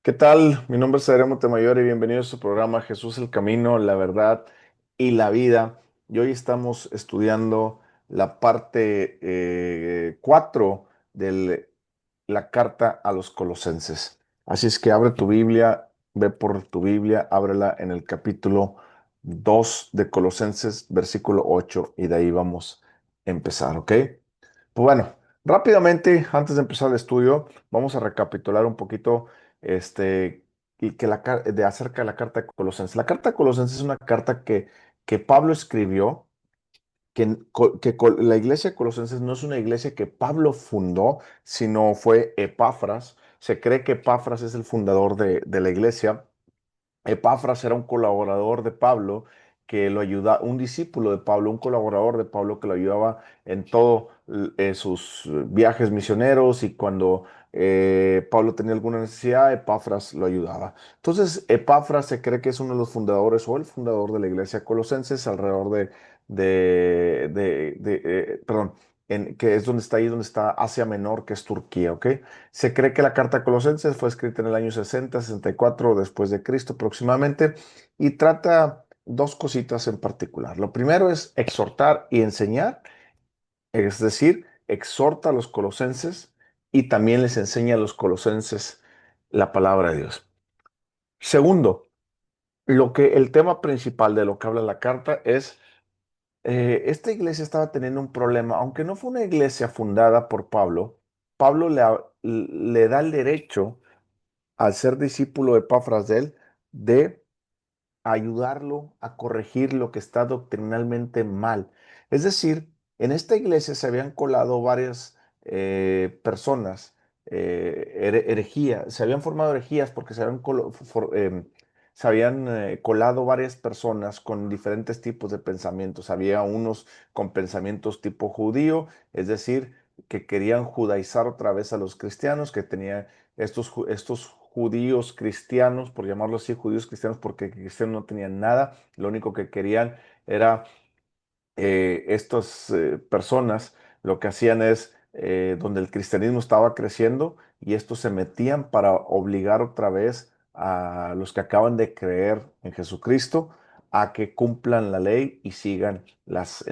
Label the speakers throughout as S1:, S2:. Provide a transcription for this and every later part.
S1: ¿Qué tal? Mi nombre es Adrián Montemayor y bienvenido a su programa Jesús el Camino, la Verdad y la Vida. Y hoy estamos estudiando la parte 4 de la carta a los Colosenses. Así es que abre tu Biblia, ve por tu Biblia, ábrela en el capítulo 2 de Colosenses, versículo 8, y de ahí vamos a empezar, ¿ok? Pues bueno, rápidamente, antes de empezar el estudio, vamos a recapitular un poquito y que de acerca de la carta de Colosenses. La carta de Colosenses es una carta que Pablo escribió, la iglesia de Colosenses no es una iglesia que Pablo fundó, sino fue Epafras. Se cree que Epafras es el fundador de la iglesia. Epafras era un colaborador de Pablo que lo ayudaba, un discípulo de Pablo, un colaborador de Pablo que lo ayudaba en todos sus viajes misioneros, y cuando Pablo tenía alguna necesidad, Epafras lo ayudaba. Entonces, Epafras se cree que es uno de los fundadores o el fundador de la iglesia Colosenses alrededor perdón, que es donde está ahí, donde está Asia Menor, que es Turquía, ¿ok? Se cree que la carta a Colosenses fue escrita en el año 60, 64 después de Cristo aproximadamente, y trata dos cositas en particular. Lo primero es exhortar y enseñar, es decir, exhorta a los colosenses y también les enseña a los colosenses la palabra de Dios. Segundo, el tema principal de lo que habla la carta es, esta iglesia estaba teniendo un problema, aunque no fue una iglesia fundada por Pablo. Pablo le da el derecho, al ser discípulo de Epafras de él, de ayudarlo a corregir lo que está doctrinalmente mal. Es decir, en esta iglesia se habían colado varias personas, herejías, se habían formado herejías porque se habían colado varias personas con diferentes tipos de pensamientos. Había unos con pensamientos tipo judío, es decir, que querían judaizar otra vez a los cristianos, que tenían estos judíos cristianos, por llamarlo así, judíos cristianos, porque cristianos no tenían nada. Lo único que querían era, estas personas lo que hacían es, donde el cristianismo estaba creciendo, y estos se metían para obligar otra vez a los que acaban de creer en Jesucristo a que cumplan la ley y sigan las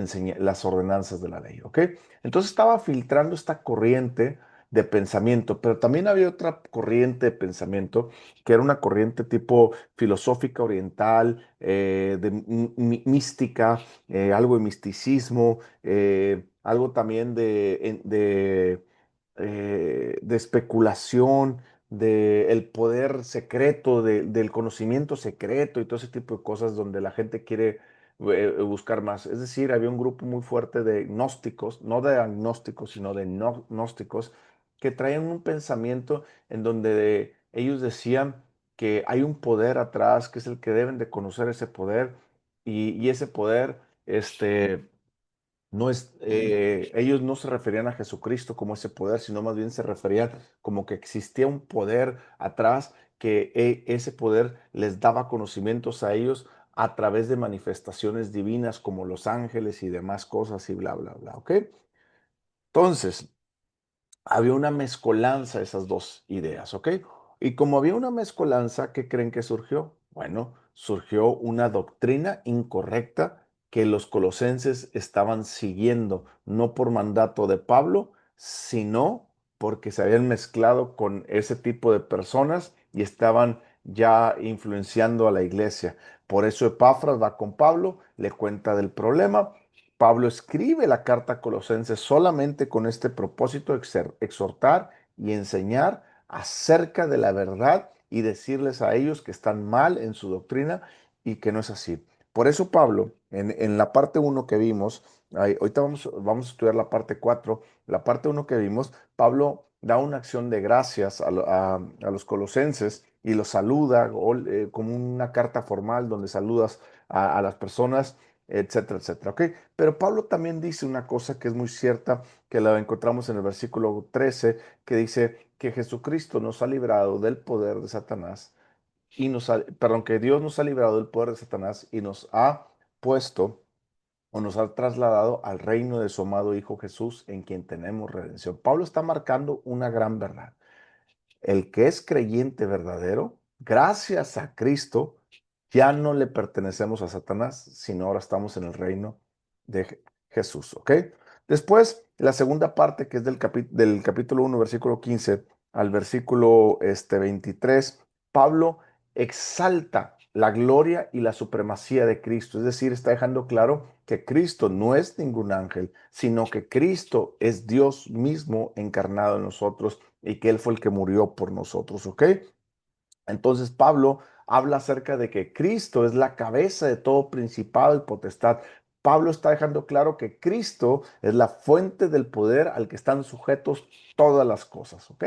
S1: ordenanzas de la ley, ¿ok? Entonces estaba filtrando esta corriente de pensamiento, pero también había otra corriente de pensamiento que era una corriente tipo filosófica oriental, mística, algo de misticismo, algo también de especulación, del poder secreto, del conocimiento secreto y todo ese tipo de cosas donde la gente quiere buscar más. Es decir, había un grupo muy fuerte de gnósticos, no de agnósticos, sino de gnósticos, que traían un pensamiento en donde ellos decían que hay un poder atrás, que es el que deben de conocer ese poder, y ese poder, no es, ellos no se referían a Jesucristo como ese poder, sino más bien se referían como que existía un poder atrás, que ese poder les daba conocimientos a ellos a través de manifestaciones divinas como los ángeles y demás cosas y bla, bla, bla, ¿ok? Entonces, había una mezcolanza de esas dos ideas, ¿ok? Y como había una mezcolanza, ¿qué creen que surgió? Bueno, surgió una doctrina incorrecta que los colosenses estaban siguiendo, no por mandato de Pablo, sino porque se habían mezclado con ese tipo de personas y estaban ya influenciando a la iglesia. Por eso Epafras va con Pablo, le cuenta del problema. Pablo escribe la carta a Colosenses solamente con este propósito: exhortar y enseñar acerca de la verdad y decirles a ellos que están mal en su doctrina y que no es así. Por eso Pablo, en la parte uno que vimos, ahorita vamos a estudiar la parte 4. La parte uno que vimos, Pablo da una acción de gracias a los colosenses y los saluda, como una carta formal donde saludas a las personas, etcétera, etcétera. ¿Ok? Pero Pablo también dice una cosa que es muy cierta, que la encontramos en el versículo 13, que dice que Jesucristo nos ha librado del poder de Satanás perdón, que Dios nos ha librado del poder de Satanás y nos ha puesto, o nos ha trasladado al reino de su amado Hijo Jesús, en quien tenemos redención. Pablo está marcando una gran verdad. El que es creyente verdadero, gracias a Cristo, ya no le pertenecemos a Satanás, sino ahora estamos en el reino de Jesús, ¿ok? Después, la segunda parte, que es del capítulo 1, versículo 15 al versículo 23, Pablo exalta la gloria y la supremacía de Cristo. Es decir, está dejando claro que Cristo no es ningún ángel, sino que Cristo es Dios mismo encarnado en nosotros y que Él fue el que murió por nosotros, ¿ok? Entonces Pablo habla acerca de que Cristo es la cabeza de todo principado y potestad. Pablo está dejando claro que Cristo es la fuente del poder al que están sujetos todas las cosas, ¿ok?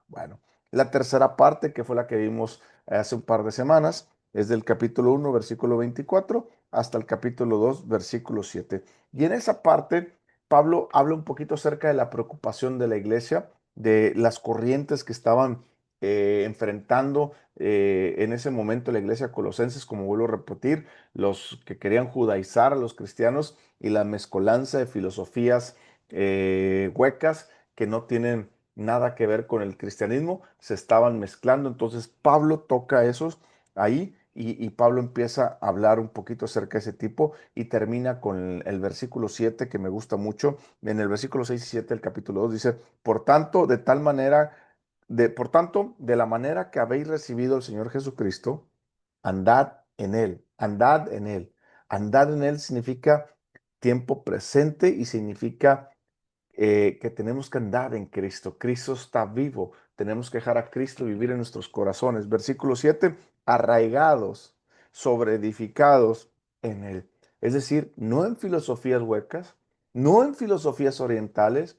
S1: Bueno, la tercera parte, que fue la que vimos hace un par de semanas, es del capítulo 1, versículo 24, hasta el capítulo 2, versículo 7. Y en esa parte, Pablo habla un poquito acerca de la preocupación de la iglesia, de las corrientes que estaban enfrentando en ese momento la iglesia colosenses, como vuelvo a repetir, los que querían judaizar a los cristianos y la mezcolanza de filosofías huecas que no tienen nada que ver con el cristianismo, se estaban mezclando. Entonces Pablo toca esos ahí y Pablo empieza a hablar un poquito acerca de ese tipo y termina con el versículo 7 que me gusta mucho. En el versículo 6 y 7 del capítulo 2 dice, por tanto, de tal manera por tanto, de la manera que habéis recibido al Señor Jesucristo, andad en Él, andad en Él. Andad en Él significa tiempo presente y significa que tenemos que andar en Cristo. Cristo está vivo. Tenemos que dejar a Cristo vivir en nuestros corazones. Versículo 7, arraigados, sobreedificados en Él. Es decir, no en filosofías huecas, no en filosofías orientales,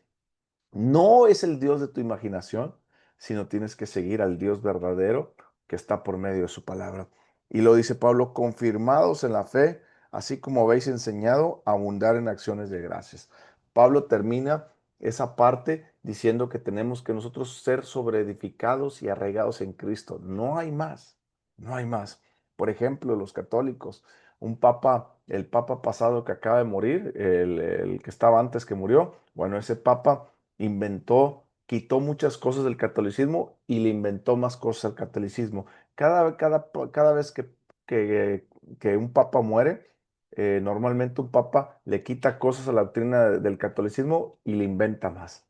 S1: no es el Dios de tu imaginación, sino tienes que seguir al Dios verdadero que está por medio de su palabra. Y lo dice Pablo, confirmados en la fe, así como habéis enseñado, a abundar en acciones de gracias. Pablo termina esa parte diciendo que tenemos que nosotros ser sobreedificados y arraigados en Cristo. No hay más, no hay más. Por ejemplo, los católicos, el papa pasado que acaba de morir, el que estaba antes que murió, bueno, ese papa quitó muchas cosas del catolicismo y le inventó más cosas al catolicismo. Cada vez que un papa muere, normalmente un papa le quita cosas a la doctrina del catolicismo y le inventa más.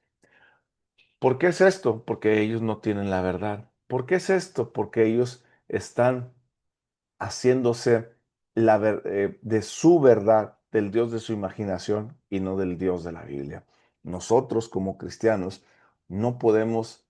S1: ¿Por qué es esto? Porque ellos no tienen la verdad. ¿Por qué es esto? Porque ellos están haciéndose de su verdad, del Dios de su imaginación y no del Dios de la Biblia. Nosotros como cristianos no podemos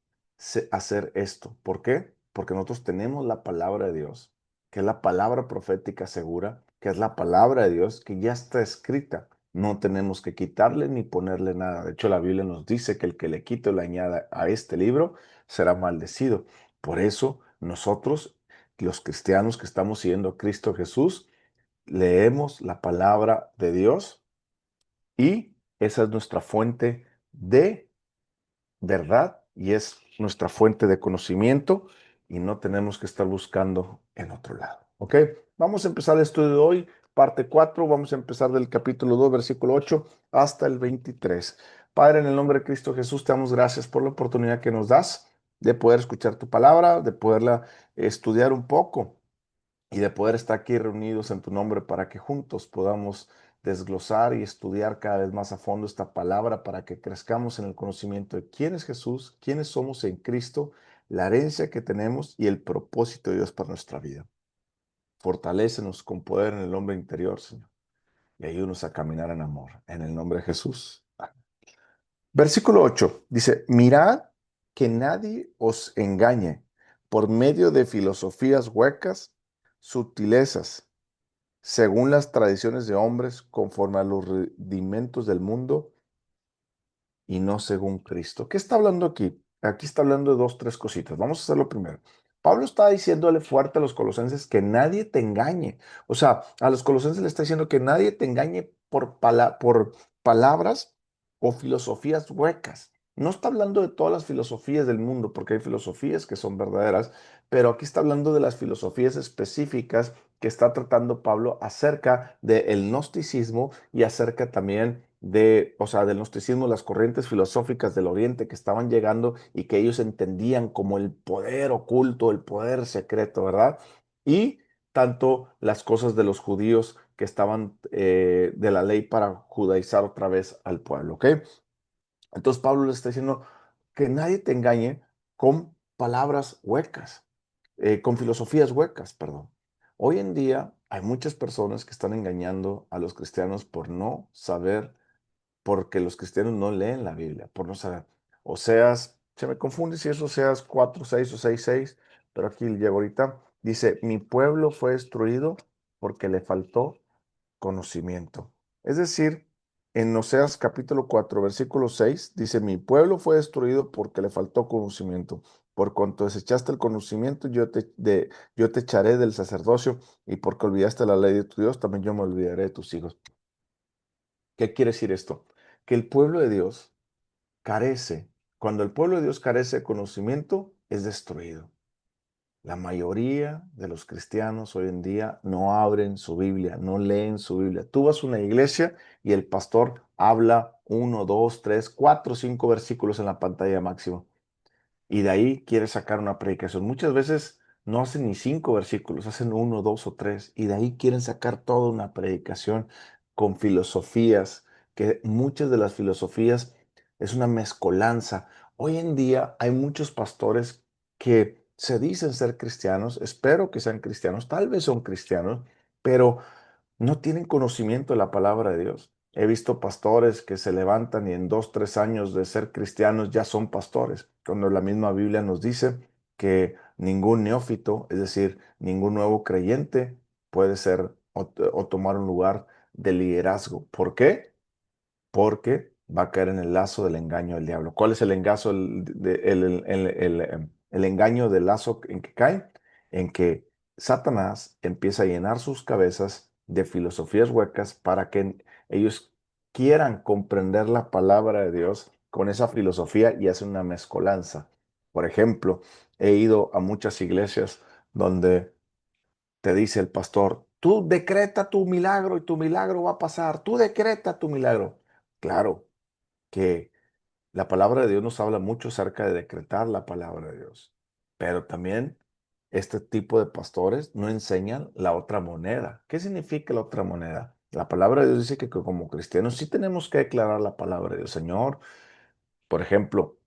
S1: hacer esto. ¿Por qué? Porque nosotros tenemos la palabra de Dios, que es la palabra profética segura, que es la palabra de Dios que ya está escrita. No tenemos que quitarle ni ponerle nada. De hecho, la Biblia nos dice que el que le quite o le añada a este libro será maldecido. Por eso nosotros los cristianos que estamos siguiendo a Cristo Jesús, leemos la palabra de Dios y esa es nuestra fuente de verdad y es nuestra fuente de conocimiento y no tenemos que estar buscando en otro lado. ¿Ok? Vamos a empezar el estudio de hoy, parte 4. Vamos a empezar del capítulo 2, versículo 8 hasta el 23. Padre, en el nombre de Cristo Jesús, te damos gracias por la oportunidad que nos das de poder escuchar tu palabra, de poderla estudiar un poco y de poder estar aquí reunidos en tu nombre para que juntos podamos desglosar y estudiar cada vez más a fondo esta palabra para que crezcamos en el conocimiento de quién es Jesús, quiénes somos en Cristo, la herencia que tenemos y el propósito de Dios para nuestra vida. Fortalécenos con poder en el hombre interior, Señor, y ayúdanos a caminar en amor. En el nombre de Jesús. Versículo 8 dice, mirad que nadie os engañe por medio de filosofías huecas, sutilezas según las tradiciones de hombres, conforme a los rudimentos del mundo y no según Cristo. ¿Qué está hablando aquí? Aquí está hablando de dos, tres cositas. Vamos a hacerlo primero. Pablo está diciéndole fuerte a los colosenses que nadie te engañe. O sea, a los colosenses le está diciendo que nadie te engañe por palabras o filosofías huecas. No está hablando de todas las filosofías del mundo, porque hay filosofías que son verdaderas, pero aquí está hablando de las filosofías específicas que está tratando Pablo acerca del gnosticismo y acerca también o sea, del gnosticismo, las corrientes filosóficas del Oriente que estaban llegando y que ellos entendían como el poder oculto, el poder secreto, ¿verdad? Y tanto las cosas de los judíos que estaban de la ley para judaizar otra vez al pueblo, ¿ok? Entonces Pablo le está diciendo que nadie te engañe con palabras huecas, con filosofías huecas, perdón. Hoy en día hay muchas personas que están engañando a los cristianos por no saber, porque los cristianos no leen la Biblia, por no saber. Oseas, se me confunde si es Oseas 4:6 o 6:6, pero aquí llego ahorita. Dice, mi pueblo fue destruido porque le faltó conocimiento. Es decir, en Oseas capítulo 4 versículo 6 dice, mi pueblo fue destruido porque le faltó conocimiento. Por cuanto desechaste el conocimiento, yo te echaré del sacerdocio, y porque olvidaste la ley de tu Dios, también yo me olvidaré de tus hijos. ¿Qué quiere decir esto? Que el pueblo de Dios carece, cuando el pueblo de Dios carece de conocimiento, es destruido. La mayoría de los cristianos hoy en día no abren su Biblia, no leen su Biblia. Tú vas a una iglesia y el pastor habla uno, dos, tres, cuatro, cinco versículos en la pantalla máximo, y de ahí quiere sacar una predicación. Muchas veces no hacen ni cinco versículos, hacen uno, dos o tres, y de ahí quieren sacar toda una predicación con filosofías, que muchas de las filosofías es una mezcolanza. Hoy en día hay muchos pastores que se dicen ser cristianos, espero que sean cristianos, tal vez son cristianos, pero no tienen conocimiento de la palabra de Dios. He visto pastores que se levantan y en 2, 3 años de ser cristianos ya son pastores, cuando la misma Biblia nos dice que ningún neófito, es decir, ningún nuevo creyente puede ser o tomar un lugar de liderazgo. ¿Por qué? Porque va a caer en el lazo del engaño del diablo. ¿Cuál es el engaño, el engaño del lazo en que cae? En que Satanás empieza a llenar sus cabezas de filosofías huecas para que ellos quieran comprender la palabra de Dios con esa filosofía y hacen una mezcolanza. Por ejemplo, he ido a muchas iglesias donde te dice el pastor, tú decreta tu milagro y tu milagro va a pasar, tú decreta tu milagro. Claro que la palabra de Dios nos habla mucho acerca de decretar la palabra de Dios, pero también este tipo de pastores no enseñan la otra moneda. ¿Qué significa la otra moneda? La palabra de Dios dice que como cristianos sí tenemos que declarar la palabra de Dios. Señor, por ejemplo,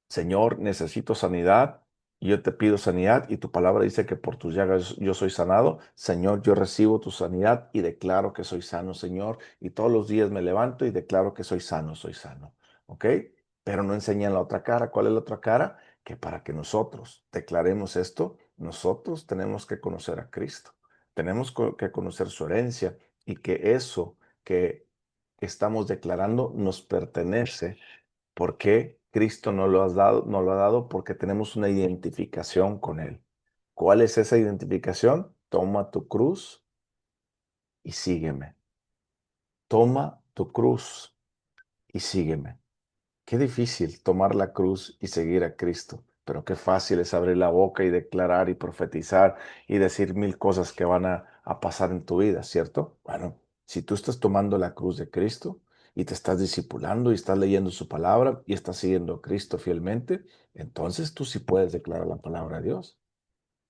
S1: Señor, necesito sanidad, y yo te pido sanidad, y tu palabra dice que por tus llagas yo soy sanado. Señor, yo recibo tu sanidad y declaro que soy sano, Señor, y todos los días me levanto y declaro que soy sano, ¿ok? Pero no enseñan la otra cara. ¿Cuál es la otra cara? Que para que nosotros declaremos esto, nosotros tenemos que conocer a Cristo, tenemos que conocer su herencia, y que eso que estamos declarando nos pertenece. ¿Por qué Cristo nos lo has dado? Nos lo ha dado porque tenemos una identificación con Él. ¿Cuál es esa identificación? Toma tu cruz y sígueme. Toma tu cruz y sígueme. Qué difícil tomar la cruz y seguir a Cristo, pero qué fácil es abrir la boca y declarar y profetizar y decir mil cosas que van a pasar en tu vida, ¿cierto? Bueno, si tú estás tomando la cruz de Cristo y te estás discipulando y estás leyendo su palabra y estás siguiendo a Cristo fielmente, entonces tú sí puedes declarar la palabra de Dios.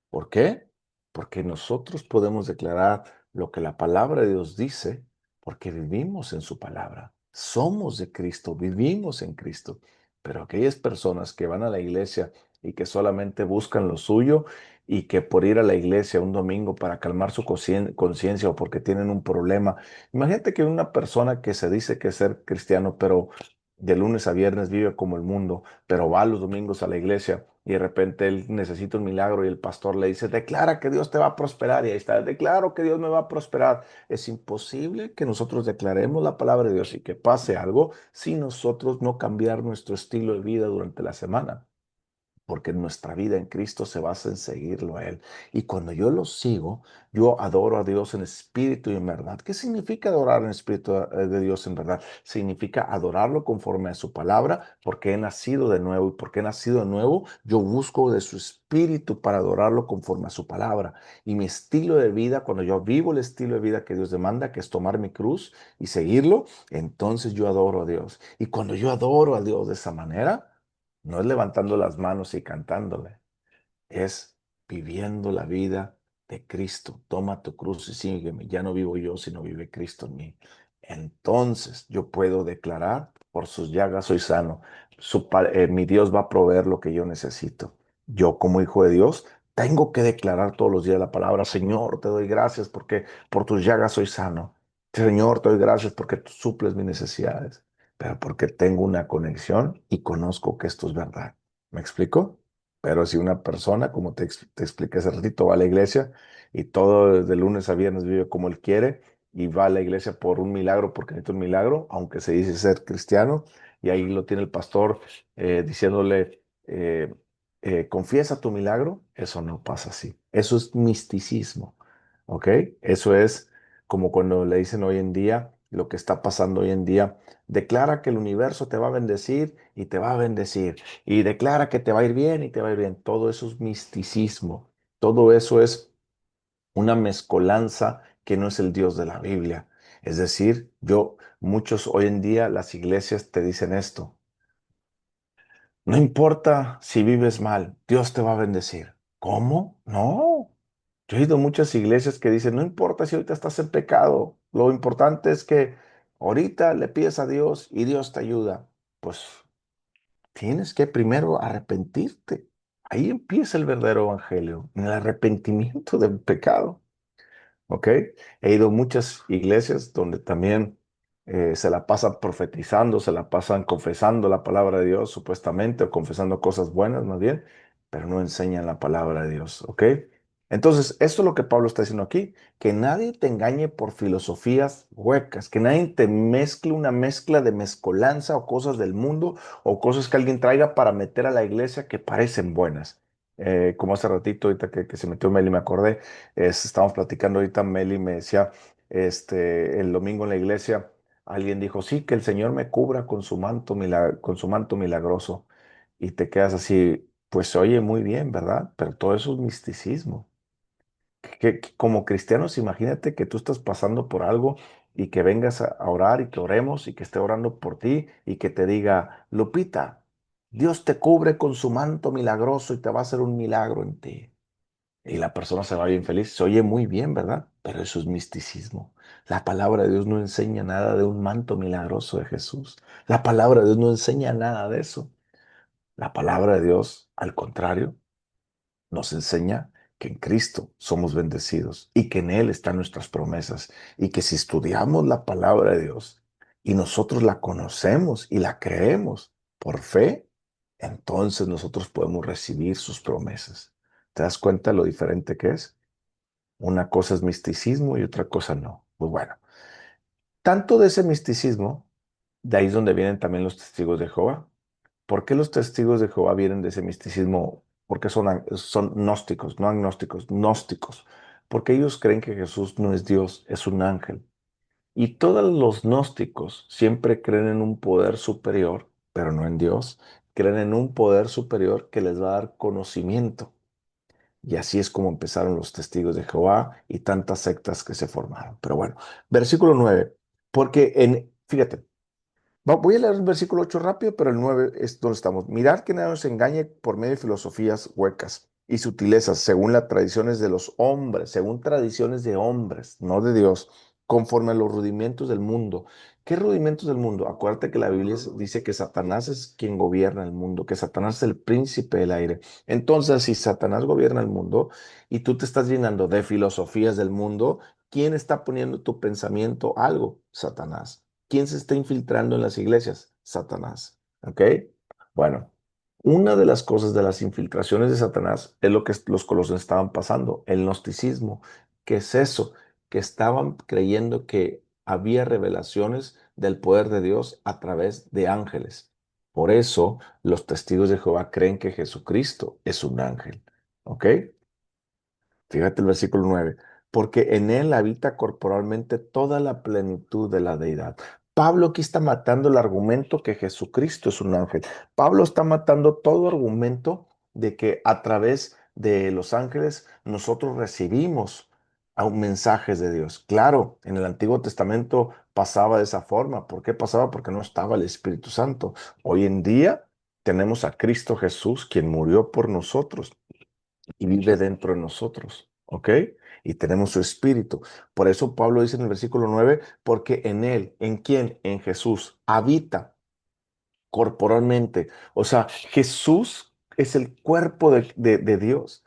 S1: ¿Por qué? Porque nosotros podemos declarar lo que la palabra de Dios dice, porque vivimos en su palabra. Somos de Cristo, vivimos en Cristo. Pero aquellas personas que van a la iglesia y que solamente buscan lo suyo, y que por ir a la iglesia un domingo para calmar su conciencia o porque tienen un problema. Imagínate que una persona que se dice que es ser cristiano, pero de lunes a viernes vive como el mundo, pero va los domingos a la iglesia, y de repente él necesita un milagro y el pastor le dice, declara que Dios te va a prosperar, y ahí está, declaro que Dios me va a prosperar. Es imposible que nosotros declaremos la palabra de Dios y que pase algo si nosotros no cambiar nuestro estilo de vida durante la semana. porque nuestra vida en Cristo se basa en seguirlo a Él. Y cuando yo lo sigo, yo adoro a Dios en espíritu y en verdad. ¿Qué significa adorar en espíritu de Dios en verdad? Significa adorarlo conforme a su palabra, porque he nacido de nuevo. Y porque he nacido de nuevo, yo busco de su espíritu para adorarlo conforme a su palabra. Y mi estilo de vida, cuando yo vivo el estilo de vida que Dios demanda, que es tomar mi cruz y seguirlo, entonces yo adoro a Dios. Y cuando yo adoro a Dios de esa manera, no es levantando las manos y cantándole, es viviendo la vida de Cristo. Toma tu cruz y sígueme. Ya no vivo yo, sino vive Cristo en mí. Entonces yo puedo declarar, por sus llagas soy sano. Mi Dios va a proveer lo que yo necesito. Yo como hijo de Dios tengo que declarar todos los días la palabra, Señor, te doy gracias porque por tus llagas soy sano. Señor, te doy gracias porque tú suples mis necesidades, pero porque tengo una conexión y conozco que esto es verdad. ¿Me explico? Pero si una persona, como te expliqué hace ratito, va a la iglesia y todo desde lunes a viernes vive como él quiere y va a la iglesia por un milagro, porque necesita un milagro, aunque se dice ser cristiano, y ahí lo tiene el pastor diciéndole, confiesa tu milagro, eso no pasa así. Eso es misticismo, ¿ok? Eso es como cuando le dicen hoy en día, lo que está pasando hoy en día, declara que el universo te va a bendecir y te va a bendecir y declara que te va a ir bien y te va a ir bien. Todo eso es misticismo. Todo eso es una mezcolanza que no es el Dios de la Biblia. Es decir, muchos hoy en día las iglesias te dicen esto. No importa si vives mal, Dios te va a bendecir. ¿Cómo? No. Yo he ido a muchas iglesias que dicen, no importa si ahorita estás en pecado, lo importante es que ahorita le pides a Dios y Dios te ayuda. Pues tienes que primero arrepentirte. Ahí empieza el verdadero evangelio, en el arrepentimiento del pecado. ¿Ok? He ido a muchas iglesias donde también se la pasan profetizando, se la pasan confesando la palabra de Dios, supuestamente, o confesando cosas buenas más bien, pero no enseñan la palabra de Dios. ¿Ok? Entonces, esto es lo que Pablo está diciendo aquí, que nadie te engañe por filosofías huecas, que nadie te mezcle una mezcla de mezcolanza o cosas del mundo o cosas que alguien traiga para meter a la iglesia que parecen buenas. Como hace ratito, ahorita que se metió Meli, me acordé, estábamos platicando ahorita, Meli me decía, el domingo en la iglesia, alguien dijo, sí, que el Señor me cubra con su manto, con su manto milagroso. Y te quedas así, pues se oye muy bien, ¿verdad? Pero todo eso es misticismo. Como cristianos, imagínate que tú estás pasando por algo y que vengas a orar y que oremos y que esté orando por ti y que te diga, Lupita, Dios te cubre con su manto milagroso y te va a hacer un milagro en ti. Y la persona se va bien feliz. Se oye muy bien, ¿verdad? Pero eso es misticismo. La palabra de Dios no enseña nada de un manto milagroso de Jesús. La palabra de Dios no enseña nada de eso. La palabra de Dios, al contrario, nos enseña que en Cristo somos bendecidos y que en Él están nuestras promesas y que si estudiamos la palabra de Dios y nosotros la conocemos y la creemos por fe, entonces nosotros podemos recibir sus promesas. ¿Te das cuenta lo diferente que es? Una cosa es misticismo y otra cosa no. Pues bueno, tanto de ese misticismo, de ahí es donde vienen también los testigos de Jehová. ¿Por qué los testigos de Jehová vienen de ese misticismo? Porque son gnósticos, no agnósticos, gnósticos. Porque ellos creen que Jesús no es Dios, es un ángel. Y todos los gnósticos siempre creen en un poder superior, pero no en Dios. Creen en un poder superior que les va a dar conocimiento. Y así es como empezaron los testigos de Jehová y tantas sectas que se formaron. Pero bueno, versículo 9. Fíjate, voy a leer el versículo 8 rápido, pero el 9 es donde estamos. Mirad que nadie nos engañe por medio de filosofías huecas y sutilezas, según las tradiciones de los hombres, según tradiciones de hombres, no de Dios, conforme a los rudimentos del mundo. ¿Qué rudimentos del mundo? Acuérdate que la Biblia dice que Satanás es quien gobierna el mundo, que Satanás es el príncipe del aire. Entonces, si Satanás gobierna el mundo y tú te estás llenando de filosofías del mundo, ¿quién está poniendo tu pensamiento algo? Satanás. ¿Quién se está infiltrando en las iglesias? Satanás. ¿Ok? Bueno, una de las cosas de las infiltraciones de Satanás es lo que los colosenses estaban pasando, el gnosticismo. ¿Qué es eso? Que estaban creyendo que había revelaciones del poder de Dios a través de ángeles. Por eso los testigos de Jehová creen que Jesucristo es un ángel. ¿Ok? Fíjate el versículo 9, porque en él habita corporalmente toda la plenitud de la deidad. Pablo aquí está matando el argumento que Jesucristo es un ángel. Pablo está matando todo argumento de que a través de los ángeles nosotros recibimos mensajes de Dios. Claro, en el Antiguo Testamento pasaba de esa forma. ¿Por qué pasaba? Porque no estaba el Espíritu Santo. Hoy en día tenemos a Cristo Jesús, quien murió por nosotros y vive dentro de nosotros, ¿ok? Y tenemos su espíritu. Por eso Pablo dice en el versículo 9, porque en él, ¿en quién? En Jesús, habita corporalmente. O sea, Jesús es el cuerpo de Dios,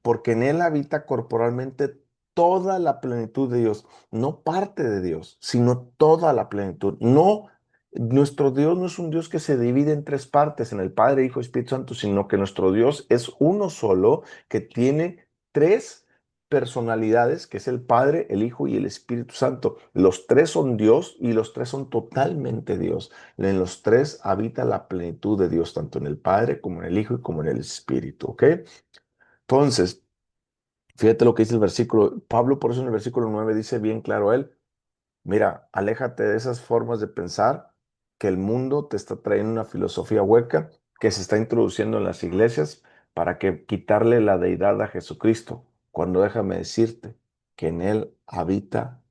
S1: porque en él habita corporalmente toda la plenitud de Dios, no parte de Dios, sino toda la plenitud. No, nuestro Dios no es un Dios que se divide en tres partes, en el Padre, Hijo y Espíritu Santo, sino que nuestro Dios es uno solo que tiene tres personalidades, que es el Padre, el Hijo y el Espíritu Santo. Los tres son Dios y los tres son totalmente Dios. En los tres habita la plenitud de Dios, tanto en el Padre como en el Hijo y como en el Espíritu, ¿ok? Entonces, fíjate lo que dice el versículo. Pablo, por eso en el versículo 9 dice bien claro él, mira, aléjate de esas formas de pensar que el mundo te está trayendo una filosofía hueca que se está introduciendo en las iglesias para que quitarle la deidad a Jesucristo, cuando déjame decirte que en él habita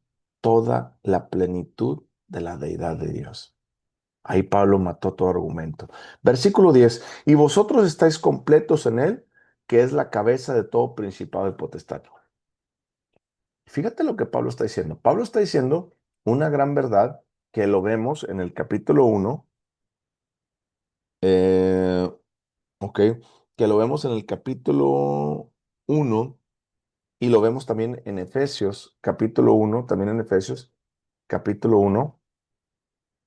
S1: toda la plenitud de la deidad de Dios. Ahí Pablo mató todo argumento. Versículo 10. Y vosotros estáis completos en él, que es la cabeza de todo principado y potestad. Fíjate lo que Pablo está diciendo. Pablo está diciendo una gran verdad que lo vemos en el capítulo 1, eh, ok, que lo vemos en el capítulo 1 y lo vemos también en Efesios, capítulo 1, también en Efesios, capítulo 1.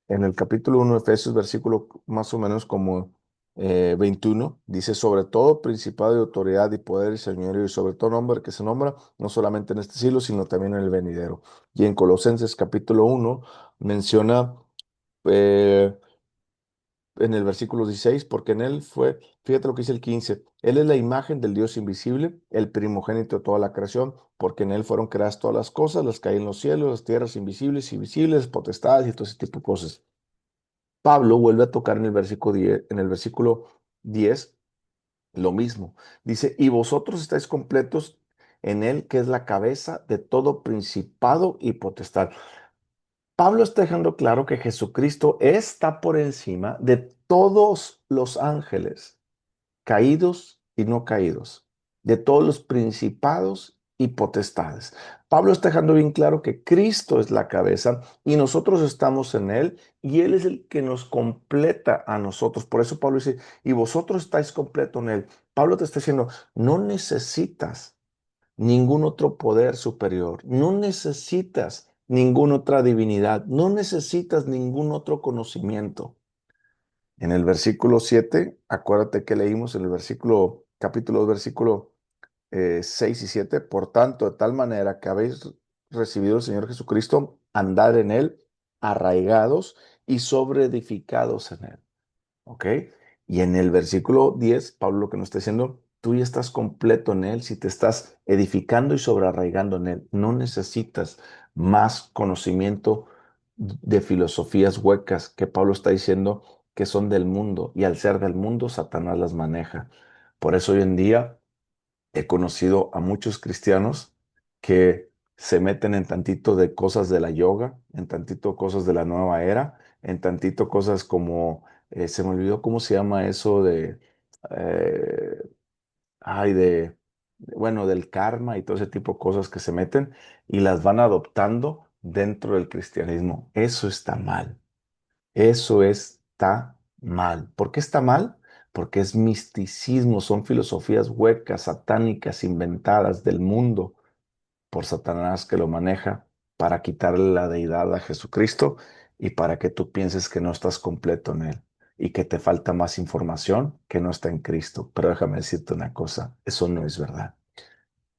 S1: En el capítulo 1 de Efesios, versículo más o menos como 21, dice, sobre todo principado y autoridad y poder y señorío y sobre todo nombre que se nombra, no solamente en este siglo, sino también en el venidero. Y en Colosenses capítulo 1 menciona eh, en el versículo 16, porque en él fue, fíjate lo que dice el 15, él es la imagen del Dios invisible, el primogénito de toda la creación, porque en él fueron creadas todas las cosas, las que hay en los cielos, las tierras invisibles y visibles, potestades y todo ese tipo de cosas. Pablo vuelve a tocar en el versículo 10 lo mismo. Dice, y vosotros estáis completos en él, que es la cabeza de todo principado y potestad. Pablo está dejando claro que Jesucristo está por encima de todos los ángeles caídos y no caídos, de todos los principados y potestades. Pablo está dejando bien claro que Cristo es la cabeza y nosotros estamos en Él y Él es el que nos completa a nosotros. Por eso Pablo dice, y vosotros estáis completo en Él. Pablo te está diciendo, no necesitas ningún otro poder superior, no necesitas ninguna otra divinidad, no necesitas ningún otro conocimiento. En el versículo 7, acuérdate que leímos en el versículo, capítulo 2, versículo 6 y 7, por tanto, de tal manera que habéis recibido al Señor Jesucristo, andad en él, arraigados y sobreedificados en él. ¿Ok? Y en el versículo 10, Pablo lo que nos está diciendo, tú ya estás completo en él, si te estás edificando y sobrearraigando en él, no necesitas más conocimiento de filosofías huecas que Pablo está diciendo que son del mundo y al ser del mundo, Satanás las maneja. Por eso hoy en día he conocido a muchos cristianos que se meten en tantito de cosas de la yoga, en tantito cosas de la nueva era, en tantito cosas como, se me olvidó cómo se llama eso eh, ay, bueno, del karma y todo ese tipo de cosas que se meten y las van adoptando dentro del cristianismo. Eso está mal. Eso está mal. ¿Por qué está mal? Porque es misticismo, son filosofías huecas, satánicas, inventadas del mundo por Satanás que lo maneja para quitarle la deidad a Jesucristo y para que tú pienses que no estás completo en Él y que te falta más información que no está en Cristo. Pero déjame decirte una cosa, eso no es verdad.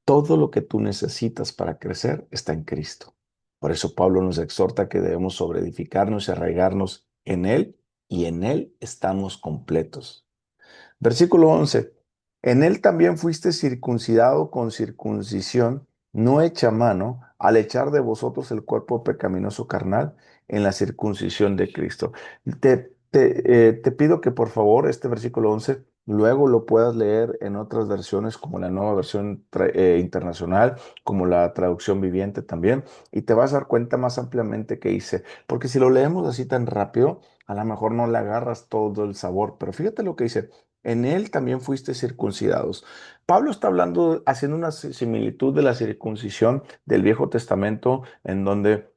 S1: Todo lo que tú necesitas para crecer está en Cristo. Por eso Pablo nos exhorta que debemos sobreedificarnos y arraigarnos en Él y en Él estamos completos. Versículo 11. En Él también fuiste circuncidado con circuncisión no hecha a mano, al echar de vosotros el cuerpo pecaminoso carnal en la circuncisión de Cristo. Te pido que por favor este versículo 11 luego lo puedas leer en otras versiones como la nueva versión internacional, como la traducción viviente también, y te vas a dar cuenta más ampliamente que hice, porque si lo leemos así tan rápido, a lo mejor no le agarras todo el sabor, pero fíjate lo que dice. En él también fuiste circuncidados. Pablo está hablando, haciendo una similitud de la circuncisión del Viejo Testamento, en donde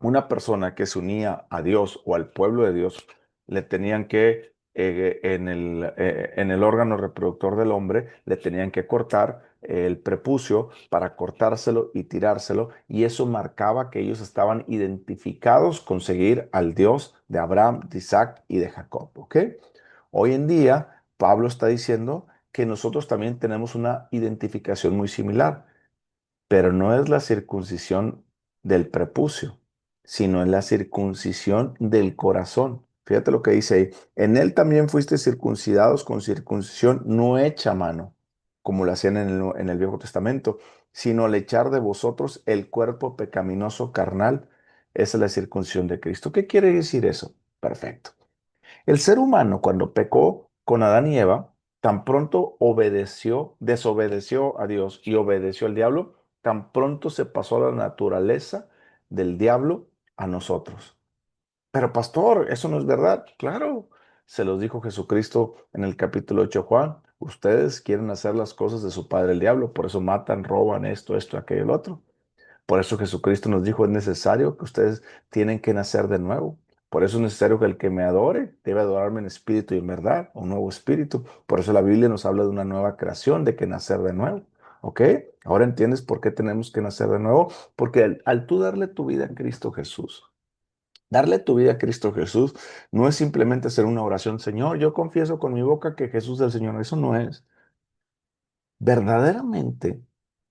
S1: una persona que se unía a Dios o al pueblo de Dios, le tenían que, en el órgano reproductor del hombre, le tenían que cortar el prepucio para cortárselo y tirárselo, y eso marcaba que ellos estaban identificados con seguir al Dios de Abraham, de Isaac y de Jacob, ¿ok? Hoy en día, Pablo está diciendo que nosotros también tenemos una identificación muy similar, pero no es la circuncisión del prepucio, sino es la circuncisión del corazón. Fíjate lo que dice ahí. En él también fuiste circuncidados con circuncisión no hecha a mano, como lo hacían en el Viejo Testamento, sino al echar de vosotros el cuerpo pecaminoso carnal. Esa es la circuncisión de Cristo. ¿Qué quiere decir eso? Perfecto. El ser humano, cuando pecó con Adán y Eva, tan pronto desobedeció a Dios y obedeció al diablo, tan pronto se pasó la naturaleza del diablo a nosotros. Pero pastor, eso no es verdad. Claro, se los dijo Jesucristo en el capítulo 8 de Juan. Ustedes quieren hacer las cosas de su padre el diablo, por eso matan, roban esto, aquello, el otro. Por eso Jesucristo nos dijo, es necesario que ustedes tienen que nacer de nuevo. Por eso es necesario que el que me adore debe adorarme en espíritu y en verdad, un nuevo espíritu. Por eso la Biblia nos habla de una nueva creación, de que nacer de nuevo. ¿Ok? Ahora entiendes por qué tenemos que nacer de nuevo. Porque al tú darle tu vida a Cristo Jesús, darle tu vida a Cristo Jesús no es simplemente hacer una oración, Señor, yo confieso con mi boca que Jesús es el Señor. Eso no es. Verdaderamente,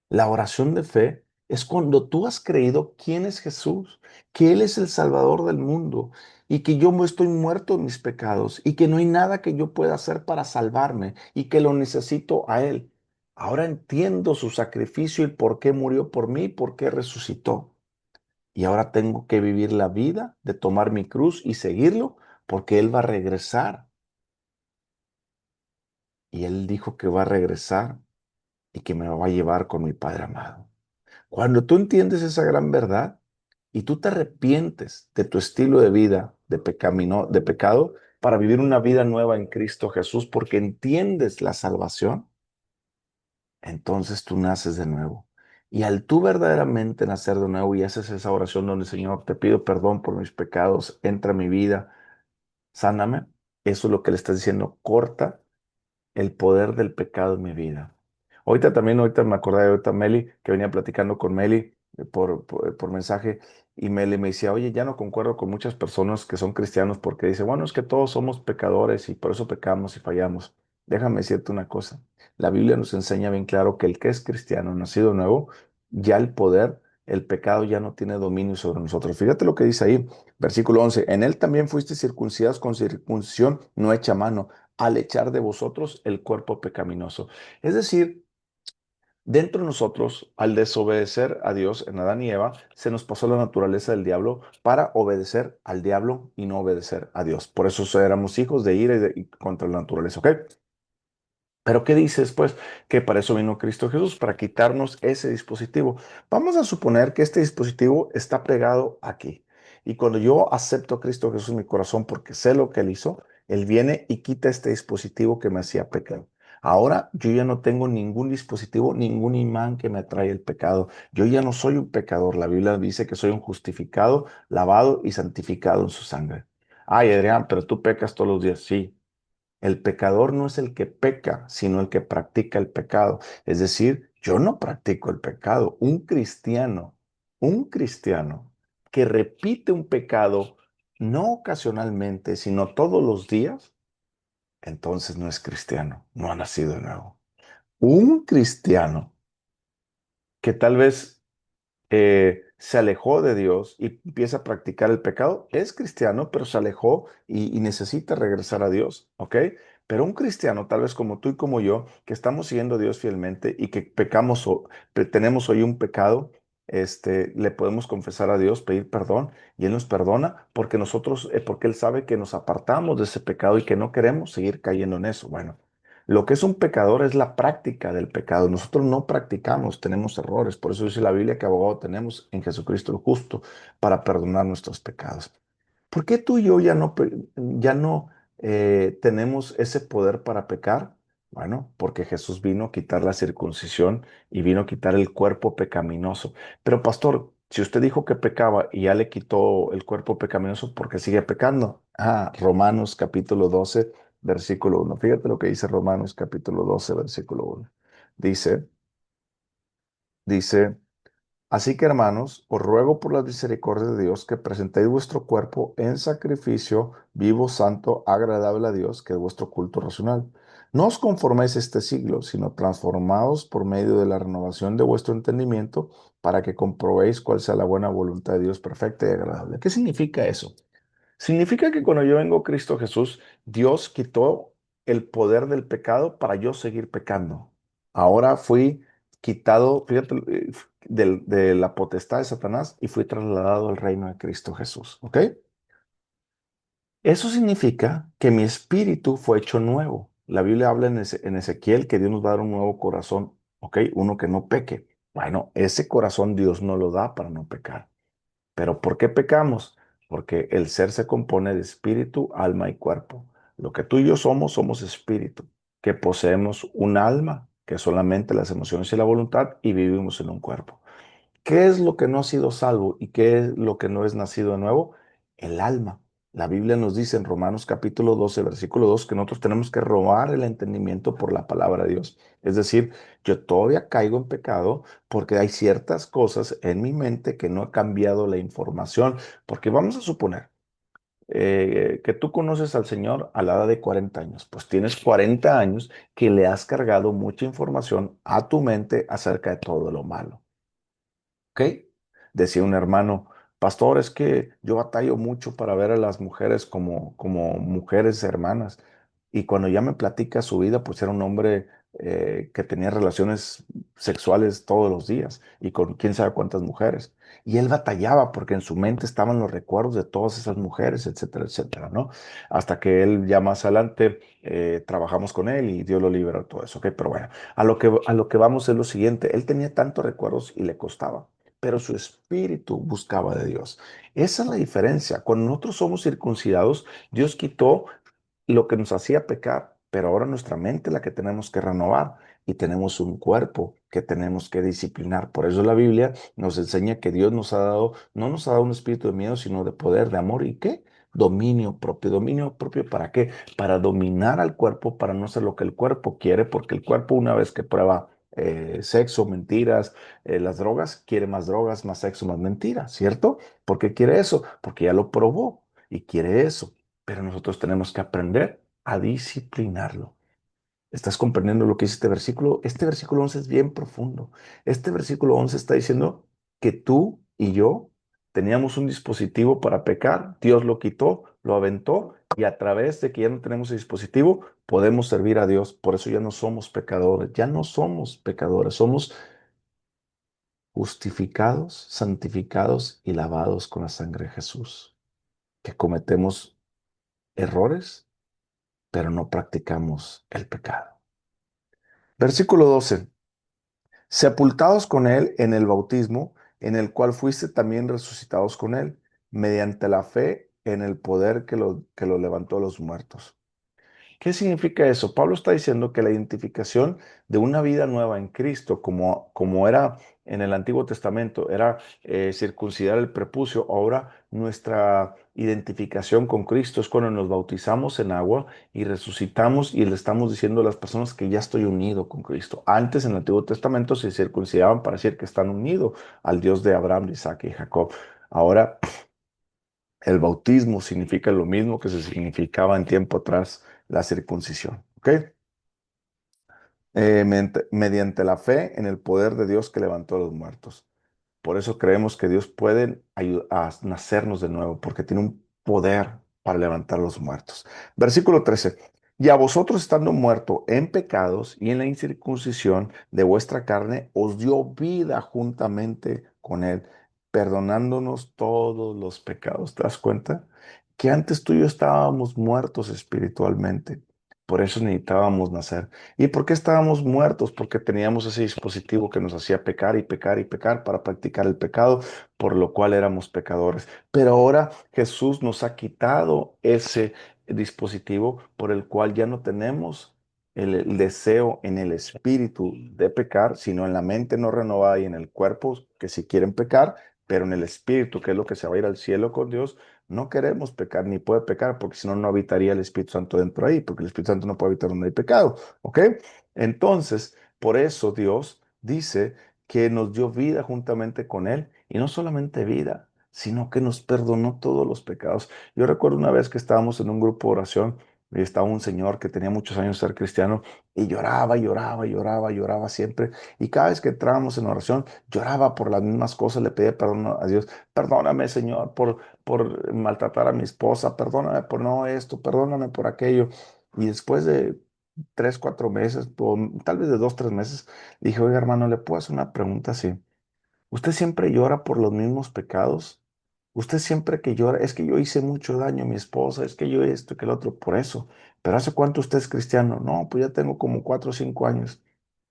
S1: la oración de fe es cuando tú has creído quién es Jesús, que Él es el Salvador del mundo y que yo estoy muerto en mis pecados y que no hay nada que yo pueda hacer para salvarme y que lo necesito a Él. Ahora entiendo su sacrificio y por qué murió por mí, por qué resucitó. Y ahora tengo que vivir la vida de tomar mi cruz y seguirlo porque Él va a regresar. Y Él dijo que va a regresar y que me va a llevar con mi Padre amado. Cuando tú entiendes esa gran verdad y tú te arrepientes de tu estilo de vida de pecado para vivir una vida nueva en Cristo Jesús porque entiendes la salvación, entonces tú naces de nuevo. Y al tú verdaderamente nacer de nuevo y haces esa oración donde, Señor, te pido perdón por mis pecados, entra a mi vida, sáname, eso es lo que le estás diciendo, corta el poder del pecado en mi vida. Ahorita me acordé de ahorita Meli, que venía platicando con Meli por mensaje, y Meli me decía, oye, ya no concuerdo con muchas personas que son cristianos porque dice, bueno, es que todos somos pecadores y por eso pecamos y fallamos. Déjame decirte una cosa, la Biblia nos enseña bien claro que el que es cristiano, nacido nuevo, ya el poder, el pecado ya no tiene dominio sobre nosotros. Fíjate lo que dice ahí, versículo 11, en él también fuiste circuncidados con circuncisión no hecha a mano al echar de vosotros el cuerpo pecaminoso. Es decir, dentro de nosotros, al desobedecer a Dios en Adán y Eva, se nos pasó la naturaleza del diablo para obedecer al diablo y no obedecer a Dios. Por eso éramos hijos de ira y contra la naturaleza, ¿ok? Pero ¿qué dice después? Que para eso vino Cristo Jesús, para quitarnos ese dispositivo. Vamos a suponer que este dispositivo está pegado aquí. Y cuando yo acepto a Cristo Jesús en mi corazón porque sé lo que Él hizo, Él viene y quita este dispositivo que me hacía pecar. Ahora yo ya no tengo ningún dispositivo, ningún imán que me atrae el pecado. Yo ya no soy un pecador. La Biblia dice que soy un justificado, lavado y santificado en su sangre. Ay, Adrián, pero tú pecas todos los días. Sí, el pecador no es el que peca, sino el que practica el pecado. Es decir, yo no practico el pecado. Un cristiano que repite un pecado no ocasionalmente, sino todos los días, entonces no es cristiano, no ha nacido de nuevo. Un cristiano que tal vez se alejó de Dios y empieza a practicar el pecado, es cristiano, pero se alejó y necesita regresar a Dios, ¿ok? Pero un cristiano, tal vez como tú y como yo, que estamos siguiendo a Dios fielmente y que pecamos o tenemos hoy un pecado, le podemos confesar a Dios, pedir perdón y Él nos perdona porque porque Él sabe que nos apartamos de ese pecado y que no queremos seguir cayendo en eso. Bueno, lo que es un pecador es la práctica del pecado. Nosotros no practicamos, tenemos errores. Por eso dice la Biblia que abogado tenemos en Jesucristo el justo para perdonar nuestros pecados. ¿Por qué tú y yo ya no tenemos ese poder para pecar? Bueno, porque Jesús vino a quitar la circuncisión y vino a quitar el cuerpo pecaminoso. Pero pastor, si usted dijo que pecaba y ya le quitó el cuerpo pecaminoso, ¿por qué sigue pecando? Ah, Romanos capítulo 12, versículo 1. Fíjate lo que dice Romanos capítulo 12, versículo 1. Dice, dice, así que hermanos, os ruego por las misericordias de Dios que presentéis vuestro cuerpo en sacrificio vivo, santo, agradable a Dios, que es vuestro culto racional. No os conforméis a este siglo, sino transformaos por medio de la renovación de vuestro entendimiento para que comprobéis cuál sea la buena voluntad de Dios perfecta y agradable. ¿Qué significa eso? Significa que cuando yo vengo a Cristo Jesús, Dios quitó el poder del pecado para yo seguir pecando. Ahora fui quitado, fíjate, de la potestad de Satanás y fui trasladado al reino de Cristo Jesús. ¿Ok? Eso significa que mi espíritu fue hecho nuevo. La Biblia habla en Ezequiel que Dios nos va a dar un nuevo corazón. ¿Ok? Uno que no peque. Bueno, ese corazón Dios no lo da para no pecar. Pero ¿por qué pecamos? Porque el ser se compone de espíritu, alma y cuerpo. Lo que tú y yo somos, somos espíritu, que poseemos un alma, que es solamente las emociones y la voluntad, y vivimos en un cuerpo. ¿Qué es lo que no ha sido salvo y qué es lo que no es nacido de nuevo? El alma. La Biblia nos dice en Romanos capítulo 12, versículo 2, que nosotros tenemos que robar el entendimiento por la palabra de Dios. Es decir, yo todavía caigo en pecado porque hay ciertas cosas en mi mente que no ha cambiado la información. Porque vamos a suponer que tú conoces al Señor a la edad de 40 años. Pues tienes 40 años que le has cargado mucha información a tu mente acerca de todo lo malo. ¿Ok? Decía un hermano, pastor, es que yo batallo mucho para ver a las mujeres como mujeres hermanas. Y cuando ya me platica su vida, pues era un hombre que tenía relaciones sexuales todos los días y con quién sabe cuántas mujeres. Y él batallaba porque en su mente estaban los recuerdos de todas esas mujeres, etcétera, etcétera, ¿no? Hasta que él ya más adelante trabajamos con él y Dios lo liberó de todo eso, ¿ok? Pero bueno, a lo que vamos es lo siguiente, él tenía tantos recuerdos y le costaba, pero su espíritu buscaba de Dios. Esa es la diferencia. Cuando nosotros somos circuncidados, Dios quitó lo que nos hacía pecar, pero ahora nuestra mente es la que tenemos que renovar y tenemos un cuerpo que tenemos que disciplinar. Por eso la Biblia nos enseña que Dios nos ha dado, no nos ha dado un espíritu de miedo, sino de poder, de amor y ¿qué? Dominio propio. ¿Dominio propio para qué? Para dominar al cuerpo, para no hacer lo que el cuerpo quiere, porque el cuerpo una vez que prueba sexo, mentiras, las drogas, quiere más drogas, más sexo, más mentiras, ¿cierto? ¿Por qué quiere eso? Porque ya lo probó y quiere eso. Pero nosotros tenemos que aprender a disciplinarlo. ¿Estás comprendiendo lo que dice este versículo? Este versículo 11 es bien profundo. Este versículo 11 está diciendo que tú y yo teníamos un dispositivo para pecar, Dios lo quitó, lo aventó y a través de que ya no tenemos ese dispositivo, podemos servir a Dios. Por eso ya no somos pecadores, ya no somos pecadores, somos justificados, santificados y lavados con la sangre de Jesús. Que cometemos errores, pero no practicamos el pecado. Versículo 12. Sepultados con él en el bautismo, en el cual fuiste también resucitados con él, mediante la fe en el poder que lo levantó a los muertos. ¿Qué significa eso? Pablo está diciendo que la identificación de una vida nueva en Cristo, como era en el Antiguo Testamento, era circuncidar el prepucio. Ahora nuestra identificación con Cristo es cuando nos bautizamos en agua y resucitamos y le estamos diciendo a las personas que ya estoy unido con Cristo. Antes en el Antiguo Testamento se circuncidaban para decir que están unidos al Dios de Abraham, Isaac y Jacob. Ahora el bautismo significa lo mismo que se significaba en tiempo atrás la circuncisión. ¿Ok? Mediante la fe en el poder de Dios que levantó a los muertos. Por eso creemos que Dios puede a nacernos de nuevo, porque tiene un poder para levantar a los muertos. Versículo 13. Y a vosotros estando muerto en pecados y en la incircuncisión de vuestra carne, os dio vida juntamente con él, perdonándonos todos los pecados. ¿Te das cuenta? Que antes tú y yo estábamos muertos espiritualmente. Por eso necesitábamos nacer. ¿Y por qué estábamos muertos? Porque teníamos ese dispositivo que nos hacía pecar y pecar y pecar para practicar el pecado, por lo cual éramos pecadores. Pero ahora Jesús nos ha quitado ese dispositivo por el cual ya no tenemos el deseo en el espíritu de pecar, sino en la mente no renovada y en el cuerpo que si quieren pecar, pero en el espíritu, que es lo que se va a ir al cielo con Dios, no queremos pecar ni puede pecar, porque si no, no habitaría el Espíritu Santo dentro ahí, porque el Espíritu Santo no puede habitar donde hay pecado. ¿Ok? Entonces, por eso Dios dice que nos dio vida juntamente con Él, y no solamente vida, sino que nos perdonó todos los pecados. Yo recuerdo una vez que estábamos en un grupo de oración y estaba un señor que tenía muchos años de ser cristiano y lloraba, lloraba, lloraba, lloraba siempre. Y cada vez que entrábamos en oración, lloraba por las mismas cosas, le pedía perdón a Dios. Perdóname, Señor, por maltratar a mi esposa, perdóname por no esto, perdóname por aquello. Y después de 3, 4 meses, o tal vez de 2, 3 meses, dije, oiga, hermano, ¿le puedo hacer una pregunta así? ¿Usted siempre llora por los mismos pecados? Usted siempre que llora, es que yo hice mucho daño a mi esposa, es que yo esto, que el otro, por eso. Pero ¿hace cuánto usted es cristiano? No, pues ya tengo como 4 o 5 años.